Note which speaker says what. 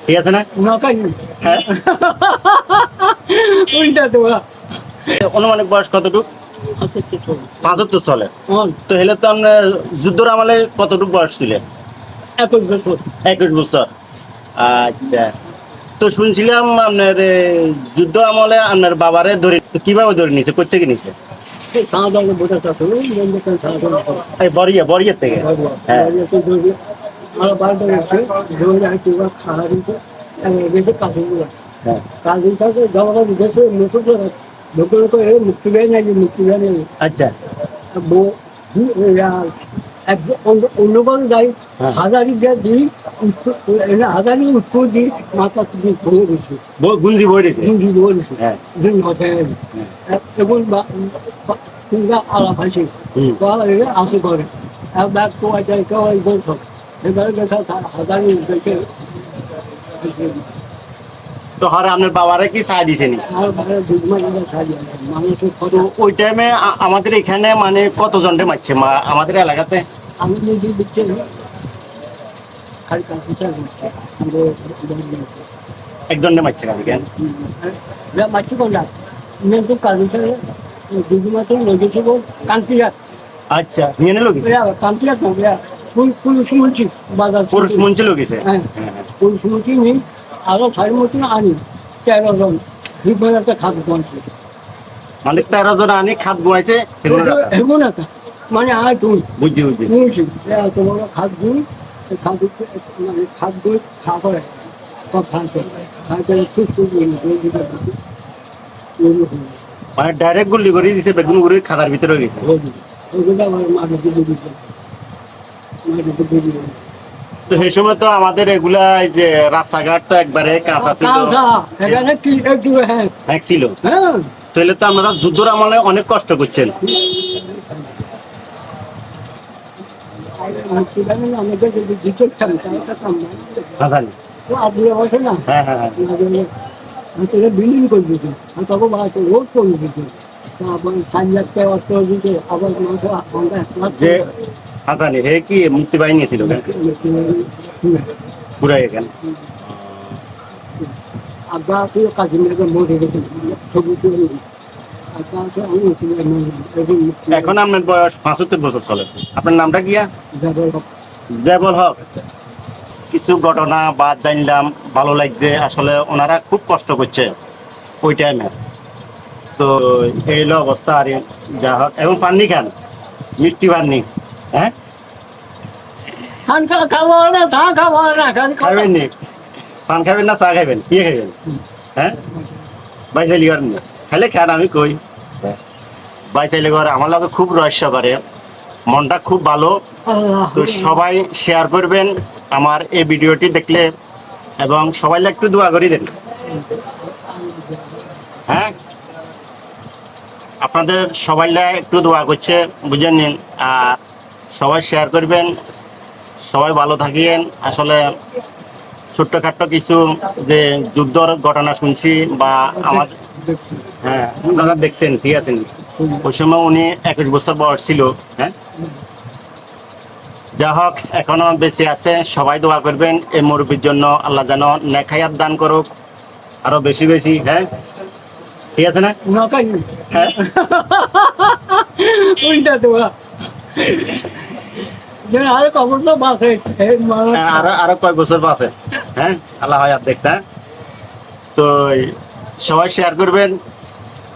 Speaker 1: ঠিক আছে না? হ্যাঁ অনুমানিক বয়স কতটুকু? 75 চলে। তো হেলে তো আপনার যুদ্ধর আমলে কতটুকু বয়স ছিলেন? 21 বছর। আচ্ছা, তো শুনছিলাম আপনার যুদ্ধ আমলে আপনার বাবারে ধরে, তো কিভাবে ধরে নিছে, কোথেকে নিছে? বরিয়া থেকে। হ্যাঁ আচ্ছা
Speaker 2: অন্যবার যাই হাজারি দিই হাজারি উত্তর দিই মাথা বয়ে দিচ্ছি
Speaker 1: গুঞ্জি বই দিছে।
Speaker 2: গুঞ্জি বয়ে দিচ্ছি
Speaker 1: হ্যাঁ
Speaker 2: এখন আলাপ আছে আসে করে ব্যাগ তো কেউ বলছ এবারে দেখা হাজারি দেখে
Speaker 1: তো হরে আপনার বাবারে কি সাহায্য দিছেনি? তো ওই টাইমে আমাদের এখানে মানে কতজনকে মারছে আমাদের এলাকাতে?
Speaker 2: আমি যদি দিচ্ছি
Speaker 1: একজনকে মারছে খালি কেন?
Speaker 2: মারছি কোনটা কিন্তু কালচার দুই মাত্র লেগেছে কান্তিঘাট।
Speaker 1: আচ্ছা নিয়ে নিল কিছু?
Speaker 2: কান্তিঘাট না পুরুষ মুন্সি বাজার
Speaker 1: পুরুষ মঞ্চে লোকেছে।
Speaker 2: হ্যাঁ পুরুষ মুন্সি নিই আরো 6 মতন আনি 13 জন একটা খাদ বলছে
Speaker 1: মানে 13 জন আনি খাদ বয়াইছে
Speaker 2: এমন একটা মানে আয় তুই
Speaker 1: বুঝছি বুঝছি।
Speaker 2: মুন্সি এত বড় খাদ দুই খাদ মানে খাদ দুই খাবার
Speaker 1: মানে ডাইরেক্ট গুলি করে দিছে, বেগুন গুলি খাতার ভিতরে গেছে। তো সেই সময় তো আমাদের এগুলা এই যে রাস্তাঘাট তো একবারে কাঁচা ছিল ছিল। তাহলে তো আমরা যুদ্ধর আমলে অনেক কষ্ট করছেন। হ্যাঁ হ্যাঁ হ্যাঁ
Speaker 2: বিল্ডিং করে দিচ্ছে তখন রোড করে দিচ্ছে আবার
Speaker 1: যে হাসানি হে কি মুক্তি বাহিনী ছিল পুরাই এখানে?
Speaker 2: আব্বা কাজী মরে গেছে
Speaker 1: এখন আপনার বয়স 75 বছর চলে। আপনার নামটা কি? জেবল হক। কিছু ঘটনা বাদ জানলাম, ভালো লাগছে। আসলে ওনারা খুব কষ্ট করছে ওই টাইমে। তো এই হলো অবস্থা। আর যা হোক এখন পাননি খান, মিষ্টি পাননি? হ্যাঁ খাবেন নি? পান খাবেন না চা খাবেন? কি খাবেন? হ্যাঁ বাইচাইলি করেন না? খাইলে খান, আমি কই বাইচাইলি করে আমার লোকে খুব রহস্য করে, মনটা খুব ভালো। তো সবাই শেয়ার করবেন আমার এই ভিডিওটি দেখলে, এবং সবাই একটু দোয়া করে দেন। হ্যাঁ আপনাদের সবাই একটু দোয়া করছে, বুঝে নিন। আর সবাই শেয়ার করবেন, সবাই ভালো থাকিয়েন। আসলে ছোট্টখাট্ট কিছু যে যুদ্ধর ঘটনা শুনছি বা আমার, হ্যাঁ আপনারা দেখছেন, ঠিক আছে। ওই সময় উনি 21 বছর বয়স ছিল। হ্যাঁ যা হোক এখনো বেঁচে আছে। সবাই দোয়া করবেন এই মুরব্বীর জন্য, আল্লাহ যেন নেক হায়াত দান করুক আরো বেশি বেশি। হ্যাঁ ঠিক আছে না? হ্যাঁ আরো কয় বছর বাঁচে। হ্যাঁ আল্লাহ হায়াত দেখতে। তো সবাই শেয়ার করবেন।